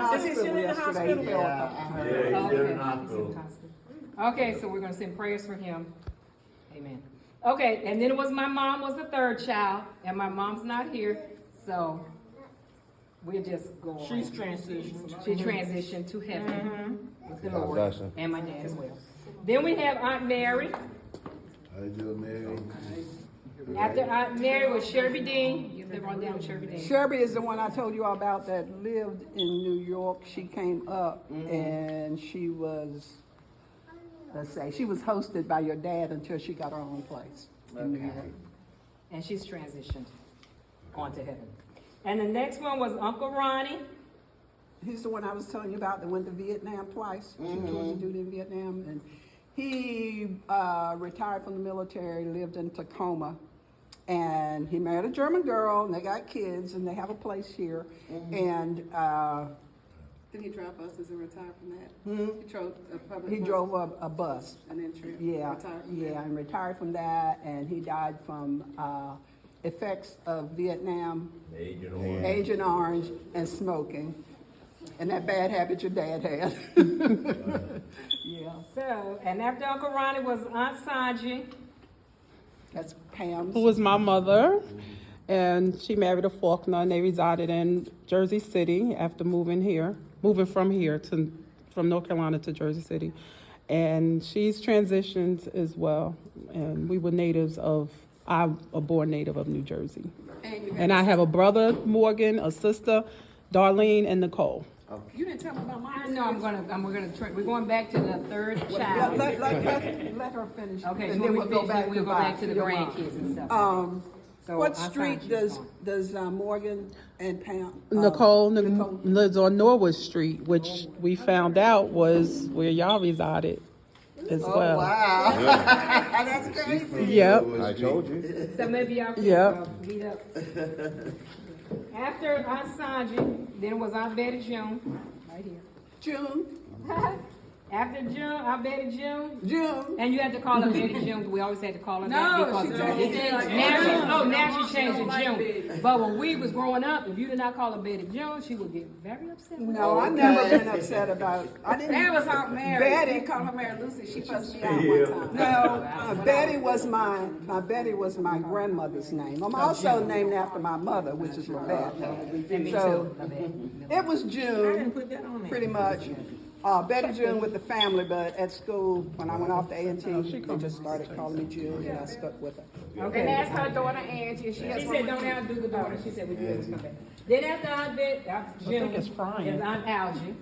hospital yesterday. He Yeah, he's still in hospital. Okay, so we're gonna send prayers for him. Amen. Okay, and then it was my mom was the third child, and my mom's not here, so we're just going. She's transitioned. She transitioned to heaven with the God Lord, bless her. and my dad as well. Then we have Aunt Mary. How you doing, Mary? After Aunt Mary was Sherby Dean. You live on down with Sherby Dean. Sherby is the one I told you about that lived in New York. She came up and she was, let's say, she was hosted by your dad until she got her own place in New York. And she's transitioned on to heaven. And the next one was Uncle Ronnie. He's the one I was telling you about that went to Vietnam twice. She was a duty in Vietnam. And he retired from the military, lived in Tacoma. And he married a German girl, and they got kids, and they have a place here. And Did he drive buses and retire from that? He drove a public he bus drove a bus. and then Yeah, retired from yeah, that. and retired from that. And he died from effects of Vietnam, Agent Orange, and smoking. And that bad habit your dad had. Yeah, So, and after Uncle Ronnie was Aunt Sanji. that's Pam's. Who was my mother, and she married a Faulkner, and they resided in Jersey City after moving from North Carolina to Jersey City. And she's transitioned as well, and we were I'm a born native of New Jersey. And I have a brother, Morgan, a sister, Darlene, and Nicole. You didn't tell me about I mine. know we're going back to the third child. Let her finish. Okay, and so then we we'll go back we'll to go back to the your grandkids mom. and stuff. So What Aunt street Sanji's does Morgan and Pam? Nicole lives on Norwood Street, which we found out was where y'all resided as well. Wow, that's crazy. Yep. I told you. So maybe y'all can Yep. meet up. After Aunt Sanji, then it was Aunt Betty June, right here. June, After June, Aunt Betty June. June. And you had to call her Betty June. We always had to call her that No, because she of changed it. now she changed it to June. But when we was growing up, if you did not call her Betty June, she would get very upset. No, I've never been upset about. I didn't. That was Aunt Mary. Betty. They called her Mary Lucy. She fussed me out one time. No, Betty was my grandmother's name. I'm also named after my mother, which is Lavette. So it was June, pretty much. Betty June with the family, but at school, when I went off to A&T, they just started calling me June, and I stuck with her. Okay. And that's her daughter Angie. She has She one said, more don't kid. outdo the daughter. She said, we can come back. Then after Aunt June it's frying. is Aunt Algie.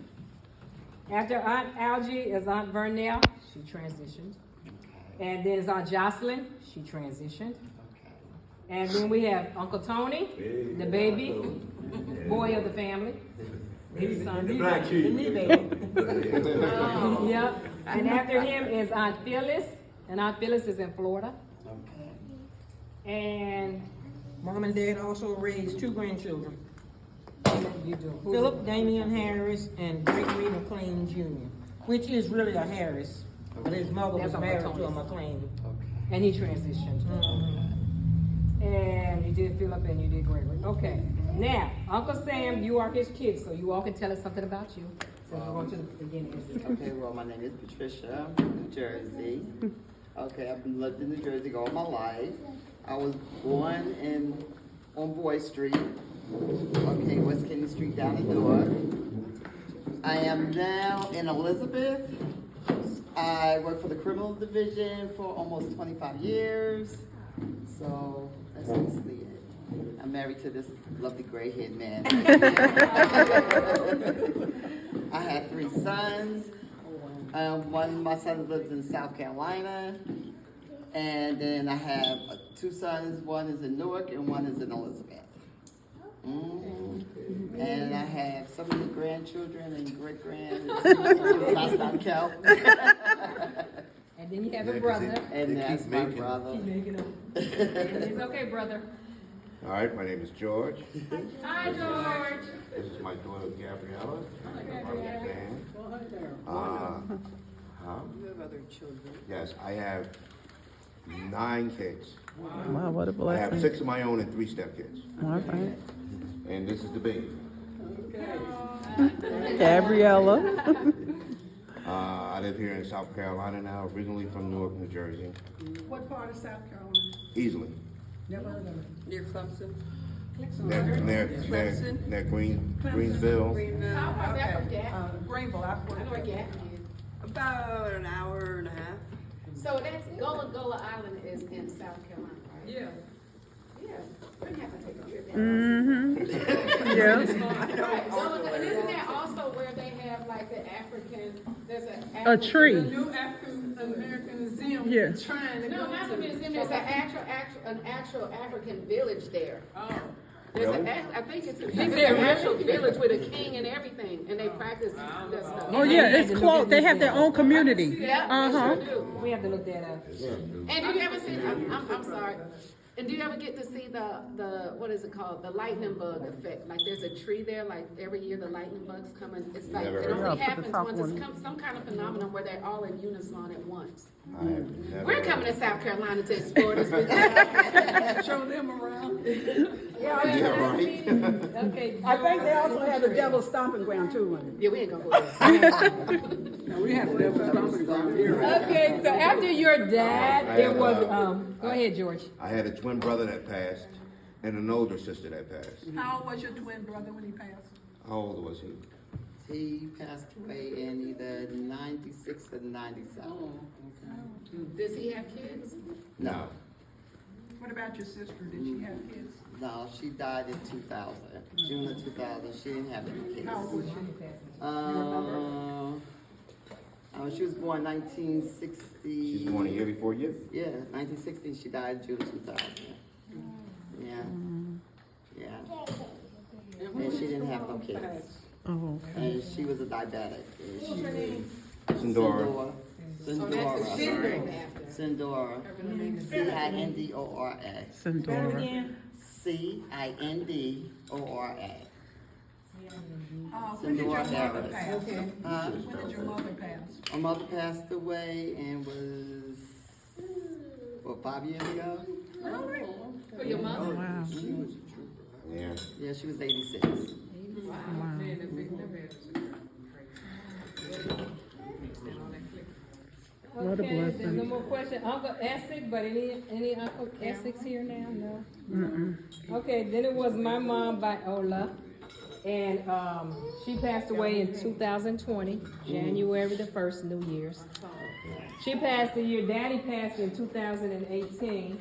After Aunt Algie is Aunt Vernell. She transitioned. And then is Aunt Jocelyn. She transitioned. And then we have Uncle Tony, the baby, boy of the family. His son, The black sheep. Yep. And after him is Aunt Phyllis. And Aunt Phyllis is in Florida. And Mom and Dad also raised two grandchildren, you do. Who- Philip Damian Harris and Gregory McLean Jr., which is really a Harris, but his mother was That's married Uncle to a Tony's. McLean. And he transitioned. And you did Philip and you did Gregory. Okay. Now, Uncle Sam, you are his kid, so you all can tell us something about you. So we're going to the beginning. Okay, well, my name is Patricia. I'm from New Jersey. Okay, I've been lived in New Jersey all my life. I was born on Boy Street. Okay, West Kenny Street down in Newark. I am now in Elizabeth. I work for the criminal division for almost 25 years. So that's basically it. I'm married to this lovely gray-haired man. I have 3 sons. One of my sons lives in South Carolina. And then I have 2 sons. One is in Newark and one is in Elizabeth. And I have so many grandchildren and great-grand. Last time count. And then you have a brother. And that's my brother. Keep making them. It's okay, brother. All right, my name is George. Hi, George. This is my daughter Gabriella. You have other children. Yes, I have 9 kids. Wow, what a I have blessing. 6 of my own and 3 stepkids. All right. And this is the baby. Okay. Gabriella. I live here in South Carolina now, originally from Newark, New Jersey. What part of South Carolina? Easily. Never heard of it. Near Clemson. Near Greensville. Greenville. How far is that from Gap? Greenville, I I know where Gap is. About an hour and a half. So that's Gullah Island is in South Carolina, right? Yeah. Yeah. We're gonna have to take a trip there. Yeah. Right, Gullah, and isn't that also where they have like the African, there's a. A tree. New African American Museum. Yeah. Trying to No, go not to. the museum, there's an actual African village there. Oh. There's Really? I think it's an actual village with a king and everything, and they practice that stuff. Oh, yeah, it's close. They have their own community. Yeah, Uh-huh. they sure do. We have to look that up. And do you ever see, I'm sorry, and do you ever get to see the, what is it called, the lightning bug effect? Like there's a tree there, like every year the lightning bugs come and it's like, Never it heard only of it. Yeah, put happens the top once, one. it's some kind of phenomenon where they're all in unison at once. I have never. We're coming to South Carolina to explore this with you. Show them around. Yeah, right. Okay. I think they also have the devil's stomping ground too. in Yeah, we ain't gonna go there. No, we have the devil's stomping ground here. Okay, so after your dad, I it have, was, uh, go ahead, George. I had a twin brother that passed and an older sister that passed. How old was your twin brother when he passed? How old was he? He passed away in either 96 or 97. Does he have kids? No. What about your sister? Did she have kids? No, she died in 2000, June of 2000. She didn't have any kids. How old was she? She was born 1960. She's born a year before you? Yeah, 1960. She died June 2000. Yeah. Yeah. And she didn't have no kids. Oh. And she was a diabetic. What's her name? Sindora. Oh, that's a shit name after. Sindora. C-I-N-D-O-R-A. Sindora. C-I-N-D-O-R-A. When did your Sindora mother Harris. pass? Huh? When did your mother pass? My mother passed away and was, 5 years ago? For your mother? Wow. Yeah. Yeah, she was 86. What a Okay, there's blessing. no more question. Uncle Essex, but any Uncle Essex here now? No? Okay, then it was my mom, Viola, and, she passed away in 2020, January the 1st, New Year's. She passed the year, Daddy passed in 2018,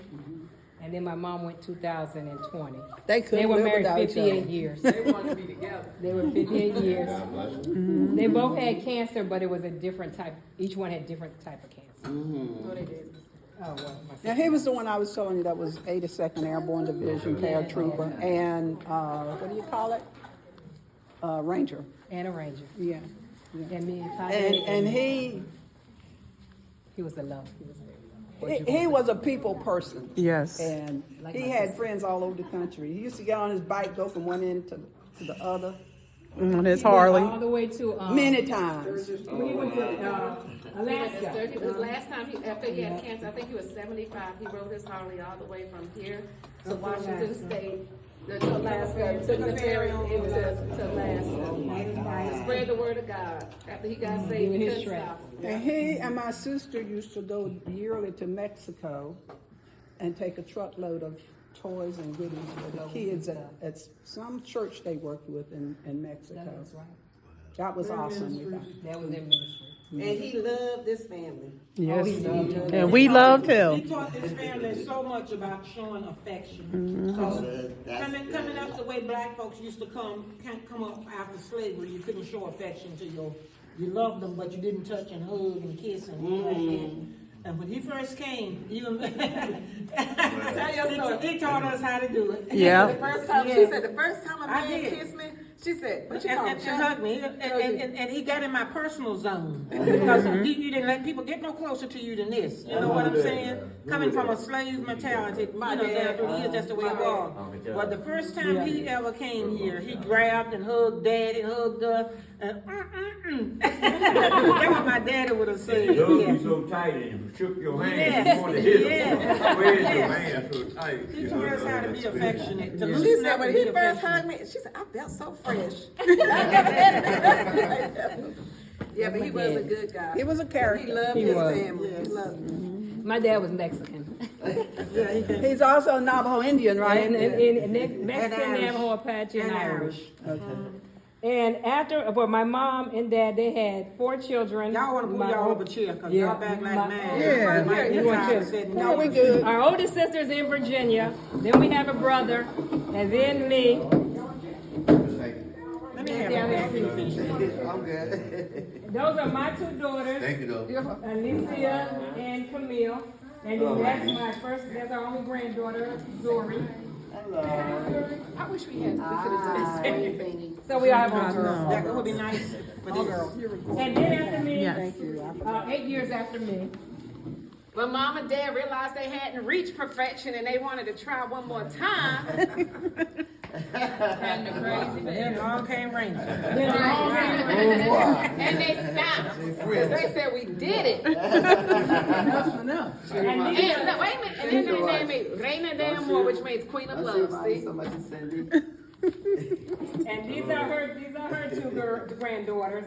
and then my mom went 2020. They They were married 58 years. They want to be together. They were 58 years. God bless you. They both had cancer, but it was a different type, each one had different type of cancer. No, they did. Oh, well, my Now, he was the one I was telling you that was 82nd Airborne Division paratrooper and, what do you call it? Ranger, and a ranger. yeah. And me And he was a love. He was a he was a people person. Yes. And Like he my had sister. friends all over the country. He used to get on his bike, go from one end to the other, On his all Harley. the way to many times. we went to Alaska. His last time, after he had cancer, I think he was 75, he rode his Harley all the way from here to Washington State, to Alaska, took the ferry into Alaska. Spread the word of God. After he got saved, Doing he his couldn't trek. stop. And he and my sister used to go yearly to Mexico and take a truckload of toys and goodies for the kids at some church they worked with in Mexico. That was right. That was awesome. We thought. That was their ministry. And he loved this family. Yes. he loved her. And we loved He him. taught this family so much about showing affection. 'Cause coming up the way black folks used to come up after slavery, you couldn't show affection to you loved them, but you didn't touch and hug and kiss and like that. And when he first came, even Tell your story. he taught us how to do it. The Yeah. first time, she Yeah. said, the first time a I man did. kissed me, she said, what you And, call and, it? and hugged me, and he got in my personal zone. Because you didn't let people get no closer to you than this. You know what I'm saying? Coming from a slave mentality, down through the years, that's the way it was. But the first time he ever came here, he grabbed and hugged Daddy, hugged her, and That's what my daddy would have said. They hugged Yeah. you so tight and shook your hand. Yes. You wanted to hit him. Yes. Where's your Yes. hand so tight? He taught us how to be affectionate. To She loosen said up when and he be first affectionate. hugged me, she said, I felt so free. fresh. Yeah, but he was a good guy. He was a character. He loved He his was. family. He loved them. My dad was Mexican. He's also Navajo Indian, right? And Mexican, Irish. Navajo, Apache, and And Irish. Irish. And after, well, my mom and dad, they had 4 children. Y'all wanna move My y'all ol- over chair, cause Yeah. y'all back like My- mad. Yeah. Might You be want tired of to- sitting No, there. we good. Our oldest sister's in Virginia. Then we have a brother, and then me. Let me have it. I'm good. Those are my 2 daughters, Thank you, though. Alicia and Camille. And then that's our only granddaughter, Zori. I wish we could have done the same thing. So we all have all girls. That would be nice for All this. girls. And then after me, Yes. 8 years after me, When mom and dad realized they hadn't reached perfection and they wanted to try one more time. And the crazy Then along came Ranger. And they stopped. Because they said we did it. and And these no, wait a minute. And then they named me Reina de Amor, which means Queen of Love. See? So much, Cindy. and these are her 2 granddaughters,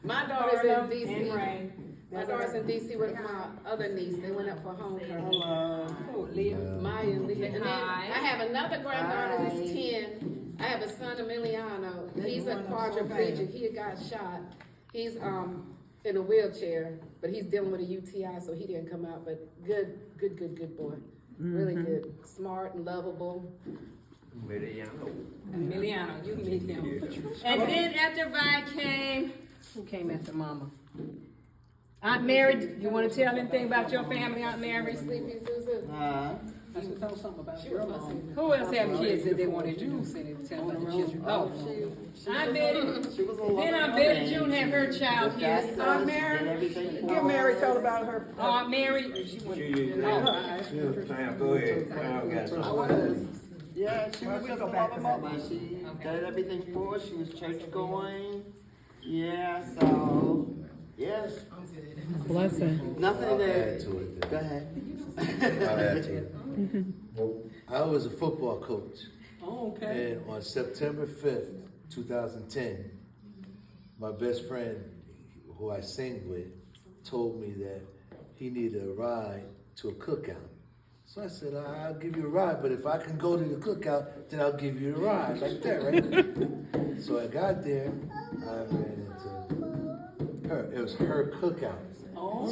My daughter's in Carla and DC. Ray. My daughter's in DC with my other niece. They went up for homecoming. Oh, Leah. Maya and Leah. And then I have another granddaughter who's 10. I have a son, Emiliano. He's a quadriplegic. He got shot. He's in a wheelchair, but he's dealing with a UTI, so he didn't come out. But good boy. Really good. Smart and lovable. Emiliano, you meet him. And then after Vi came, who came after Mama? Aunt Mary, you want to tell anything about your family, Aunt Mary? Sleepy Zuzu. Who else have kids that they wanted to say they tell about the children? Oh, Aunt Betty. She was a Then Aunt Betty June had her child here. Aunt Mary, give Mary told about her. Aunt Mary, she went. Go ahead. I got something. Yeah, she was just a mama. She did everything for us. She was church going. Yeah, so, yes. Blessing. Nothing I'll that. add to it then. Go ahead. I'll add to it. I was a football coach. Oh, okay. And on September 5th, 2010, my best friend, who I sing with, told me that he needed a ride to a cookout. So I said, I'll give you a ride, but if I can go to the cookout, then I'll give you a ride, like that, right? So I got there, I ran into her. It was her cookout.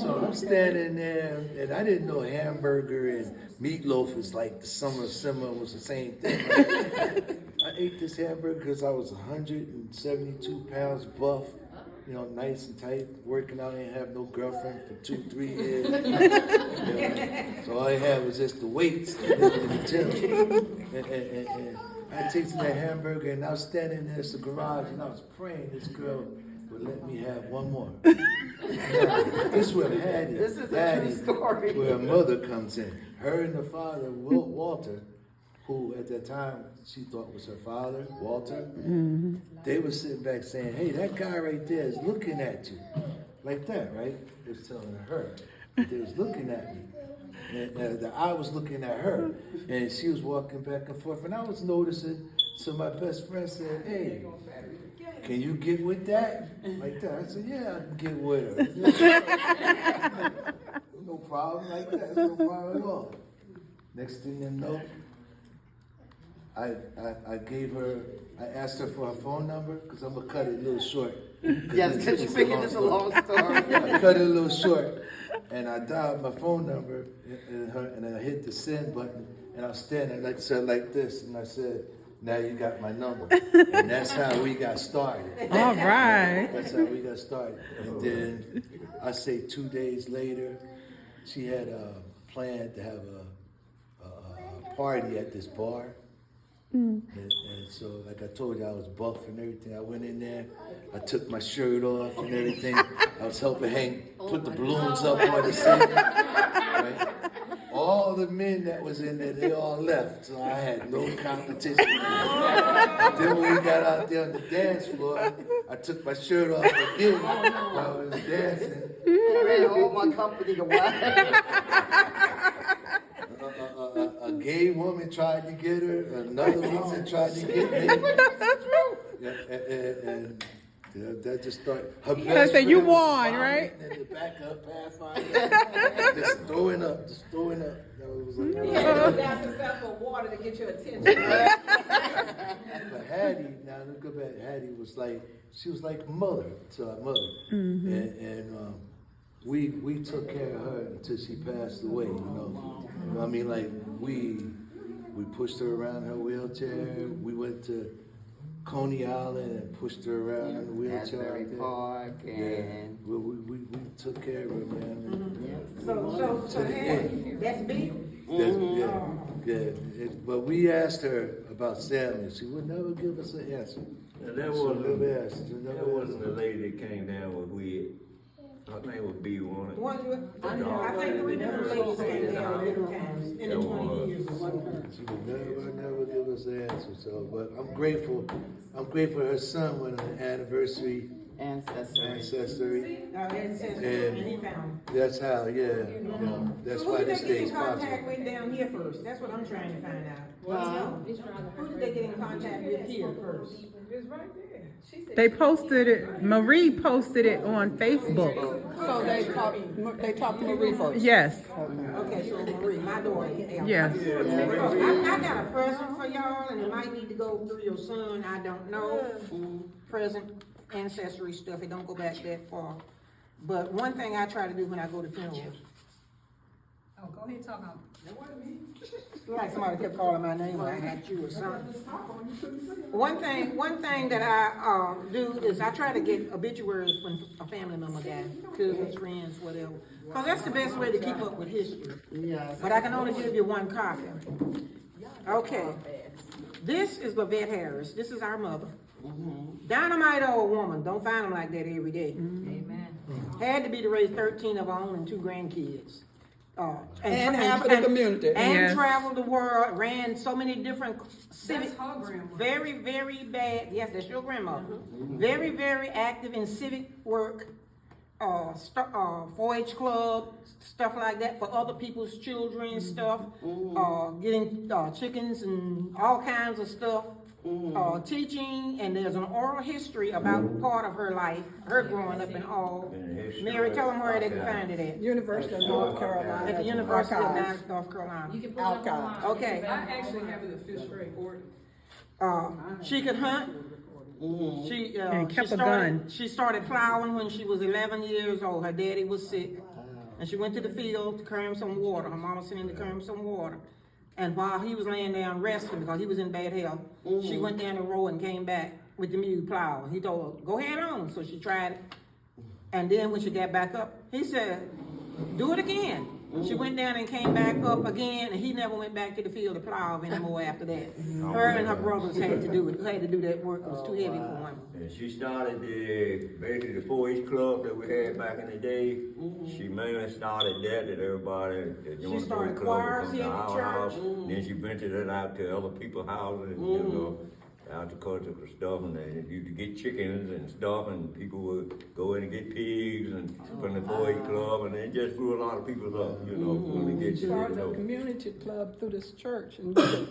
So I'm standing there, and I didn't know hamburger and meatloaf is like the summer simmer was the same thing. I ate this hamburger because I was 172 pounds buff, you know, nice and tight, working out, I didn't have no girlfriend for 2-3 years. So all I had was just the weights to lift in the gym. And I tasted that hamburger, and I was standing there in the garage, and I was praying this girl would let me have one more. This would have had it. This is a true story. Where a mother comes in. Her and the father, Walter, who at that time she thought was her father, Walter, they were sitting back saying, hey, that guy right there is looking at you. Like that, right? They was telling her. They was looking at me. And I was looking at her. And she was walking back and forth. And I was noticing. So my best friend said, hey, can you get with that? Like that. I said, yeah, I can get with her. No problem like that. No problem at all. Next thing you know, I gave her, I asked her for her phone number, because I'm going to cut it a little short. Yeah, because you figured it's a long story. I cut it a little short, and I dialed my phone number, and then I hit the send button, and I was standing like this, and I said, now you got my number. And that's how we got started. All right. That's how we got started. And then, I say 2 days later, she had planned to have a party at this bar. And so, like I told you, I was buff and everything. I went in there, I took my shirt off and everything. I was helping put the balloons up on the ceiling. Right? All the men that was in there, they all left, so I had no competition. Then when we got out there on the dance floor, I took my shirt off again while I was dancing. I ran all my company away. A gay woman tried to get her, another woman tried to get me. and that just started. Her They best say, "You friend was won, vomiting right?" in the back of Pathfinder, just throwing up. That was like, Gas yourself for water to get your attention. But Hattie, now look at that. Hattie was like, she was like mother to our mother, and we took care of her until she passed away. You know, I mean, like we pushed her around in her wheelchair. We went to Coney Island and pushed her around in the wheelchair. Asbury out there. Park and. Yeah, we took care of her, man. So, hey, that's big. But we asked her about Sammy. She would never give us an answer. And that She never asked. She never that wasn't asked. the lady that came down with weed. Her name was B one. I think 3 different ladies came down different times in the 20 years. She would never give us an answer. So, but I'm grateful. I'm grateful her son went on an anniversary ancestry. And he found. That's how, that's So why who did this they get stays in contact popular. with down here first? That's what I'm trying to find out. Who did they get in contact with here first? They posted it. Marie posted it on Facebook. So they talked to Marie first. Yes. Okay, so Marie, my daughter. Yes. I got a present for y'all, and it might need to go through your son, I don't know. Present ancestry stuff, it don't go back that far. But one thing I try to do when I go to funerals, Oh, go ahead, talk on. like somebody kept calling my name when I had you or something. One thing that I do is I try to get obituaries when a family member dies, cousins, friends, whatever. Cause that's the best way to keep up with history. Yes. But I can only give you one copy. Okay. This is Lavette Harris. This is our mother. Dynamite old woman. Don't find them like that every day. Amen. Had to be to raise 13 of her own and 2 grandkids. And half of the community. And Yes. traveled the world, ran so many different civic, That's her grandma. very, very bad, yes, that's your grandmother. Very, very active in civic work, 4-H club, stuff like that for other people's children, stuff, getting chickens and all kinds of stuff. Teaching, and there's an oral history about part of her life, her growing up and all. Mary, tell them where they can find it at. University of North Carolina. At the University of Archives. North Carolina. You can put it up online. Okay. I actually have it in fifth grade order. She could hunt. She And kept a started, gun. She started plowing when she was 11 years old. Her daddy was sick, and she went to the field to carry him some water. Her mama sent him to carry him some water. And while he was laying down resting because he was in bad health, she went down the road and came back with the mule plow. He told her, "Go ahead on." So she tried it, and then when she got back up, he said, "Do it again." She went down and came back up again, and he never went back to the field to plow anymore after that. Her and her brothers had to do it. Had to do that work. It was too heavy for him. And she started basically the 4-H club that we had back in the day. She mainly started that everybody that joined the 4-H started club choirs would come to here at our the house. church. Then she ventured it out to other people's houses, you know, out to cultural stuff, and they used to get chickens and stuff, and people would go in and get pigs and from the 4-H club, and it just grew a lot of people up, you know, when they get Started a chickens. community club through this church and we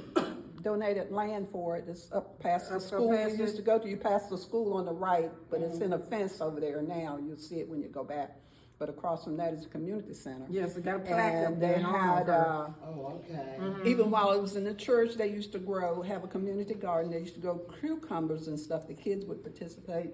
donated land for it. It's up past the Up school. past We used to go to, you pass the school on the right, but it's in a fence over there now. You'll see it when you go back. But across from that is a community center. Yes, we got a plaque up And there. they had, Oh, okay. even while it was in the church, they used to have a community garden. They used to grow cucumbers and stuff. The kids would participate,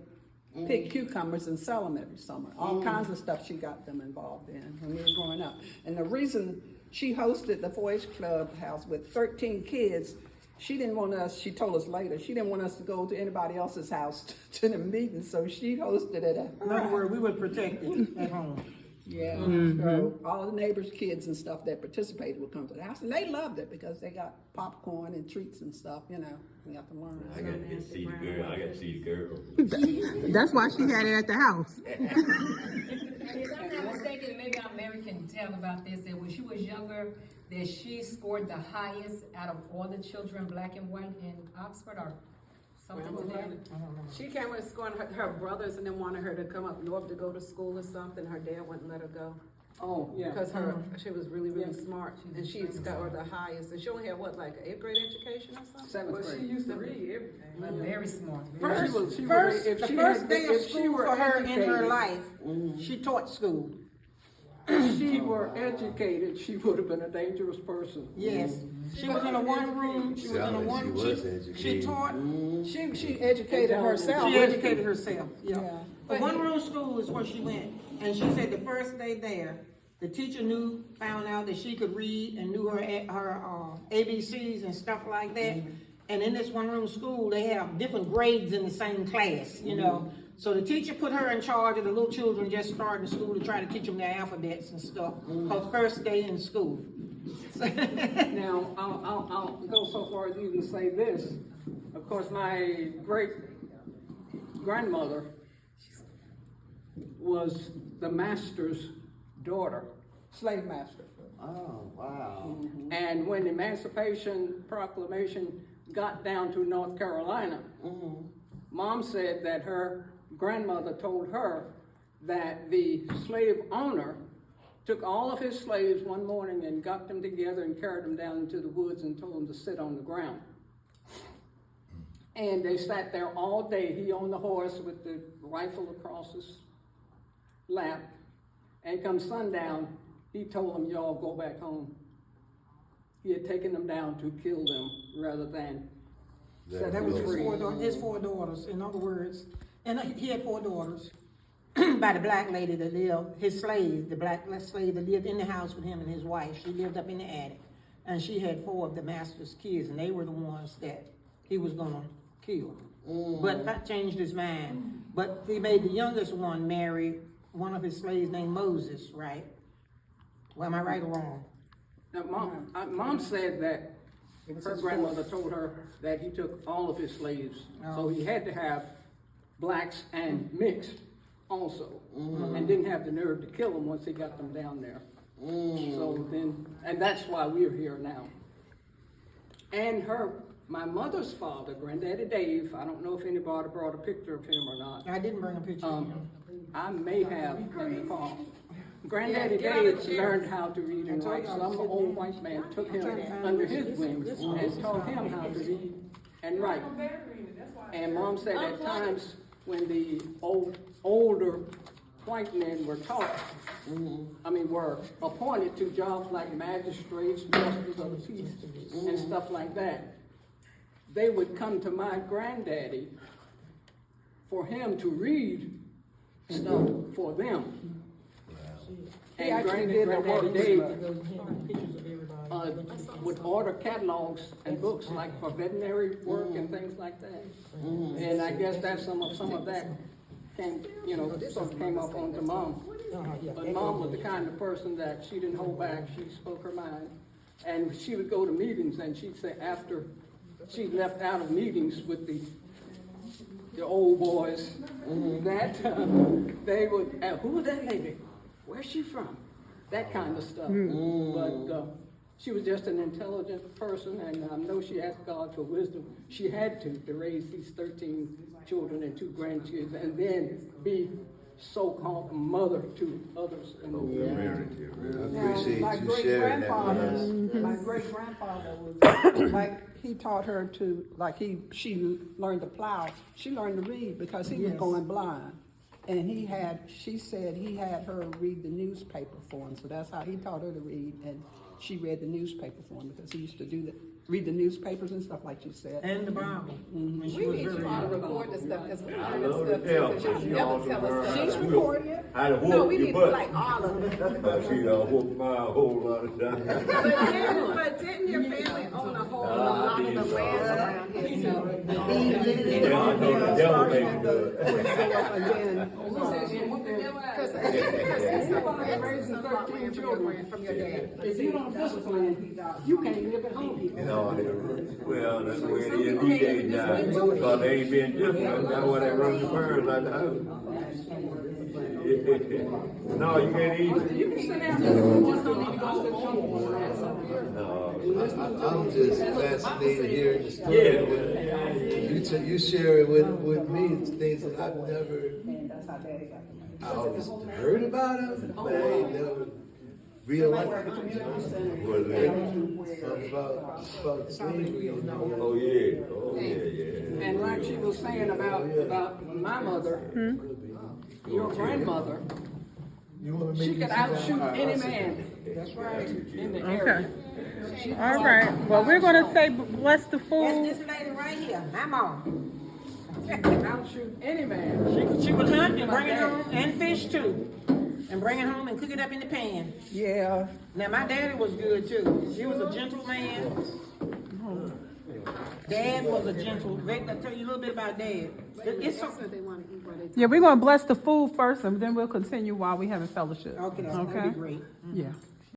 pick cucumbers and sell them every summer. All kinds of stuff she got them involved in when we were growing up. And the reason she hosted the 4-H club house with 13 kids, she didn't want us, she told us later, she didn't want us to go to anybody else's house to the meeting, so she hosted it at In other words, we were protected at home. Yeah, so all the neighbors' kids and stuff that participated would come to the house, and they loved it because they got popcorn and treats and stuff, you know, we got to learn. I got to see the girl. I got to see the girl. That's why she had it at the house. If I'm not mistaken, maybe our Mary can tell about this, that when she was younger, that she scored the highest out of all the children, black and white, in Oxford or something like that. She came with scoring her brothers and then wanted her to come up north to go to school or something. Her dad wouldn't let her go. Oh, Yeah. because she was really, really smart, and she scored the highest, and she only had what, like an 8th grade education or something? Seventh grade. used to read everything. Very smart. First, She was- first, if the she first had- day of if she school were for her in her educated- life, she taught school. If she were educated, she would have been a dangerous person. Yes, she was in a one room, she was in a Sound like one, she was she educated. taught, She educated herself. she educated herself, yeah. Yeah. The one room school is where she went, and she said the first day there, the teacher found out that she could read and knew her ABCs and stuff like that. And in this one room school, they have different grades in the same class, you know. So the teacher put her in charge of the little children just starting school to try to teach them their alphabets and stuff. Her first day in school. Now, I'll go so far as even say this. Of course, my great grandmother was the master's daughter, slave master. Oh, wow. And when the Emancipation Proclamation got down to North Carolina, Mom said that her grandmother told her that the slave owner took all of his slaves one morning and got them together and carried them down into the woods and told them to sit on the ground. And they sat there all day, he on the horse with the rifle across his lap. And come sundown, he told them, y'all go back home. He had taken them down to kill them rather than set That them was free. his four daughters, in other words. And he had 4 daughters by the black lady that lived, his slave, the black slave that lived in the house with him and his wife. She lived up in the attic. And she had 4 of the master's kids, and they were the ones that he was gonna kill. But that changed his mind. But he made the youngest one marry one of his slaves named Moses, right? Well, am I right or wrong? Now, Mom said that her grandmother told her that he took all of his slaves, so he had to have blacks and mixed also, and didn't have the nerve to kill them once he got them down there. So then, and that's why we're here now. And my mother's father, Granddaddy Dave, I don't know if anybody brought a picture of him or not. I didn't bring a picture of him. I may have in the car. Granddaddy Dave learned how to read and write. Some old white man took him under his wings and taught him how to read and write. And Mom said at times when the older white men were taught, were appointed to jobs like magistrates, justice of the peace, and stuff like that, they would come to my granddaddy for him to read stuff for them. And Granddaddy Dave would order catalogs and books like for veterinary work and things like that. And I guess that's some of that came off onto Mom. But Mom was the kind of person that she didn't hold back. She spoke her mind. And she would go to meetings and she'd say after she left out of meetings with the old boys, that they would, who was that lady? Where's she from? That kind of stuff. But she was just an intelligent person, and I know she asked God for wisdom. She had to raise these 13 children and 2 grandchildren, and then be so-called mother to others. I appreciate you sharing that with us. My great grandfather was like he taught her to she learned to plow. She learned to read because he was going blind, and she said he had her read the newspaper for him. So that's how he taught her to read, and she read the newspaper for him because he used to read the newspapers and stuff like she said. And the Bible. When she We was need very you all to young. record this stuff, because we I learn this love stuff to too, tell, because but you she never also tell us learned stuff. how She's to recording it. How to No, whoop we your need butt. like all of it. But she done whooped mine a whole lot of times. But didn't your family own a whole lot of the land around here too? Yeah, I know the devil made good. Because it's a lot of land from your dad. If you don't discipline, you can't live at home. Well, that's the way it is these days now. Because they ain't being disciplined. That's why they run the birds like the house. No, you can't eat. You can sit down and just don't need to go to the jungle. No. I'm just fascinated hearing the story. Yeah. You share it with me, it's things that I've never That's how Daddy got the name. I always heard about him, but I ain't never real life. Something about slavery. Oh, yeah, oh, yeah. And like she was saying about my mother, your grandmother, You wanna make she me could see that? outshoot All right, any I'll see man. that. That's right. In the Okay. area. All right. Well, we're gonna say bless the That's food. this lady right here, my mom. Outshoot any man. She would hunt and bring it home, and fish too. And bring it home and cook it up in the pan. Yeah. Now, my daddy was good too. She was a gentle man. Dad was a gentle. Rick, I'll tell you a little bit about Dad. It's so, Yeah, we're gonna bless the food first, and then we'll continue while we having fellowship. okay, that'd Okay. be great. Yeah.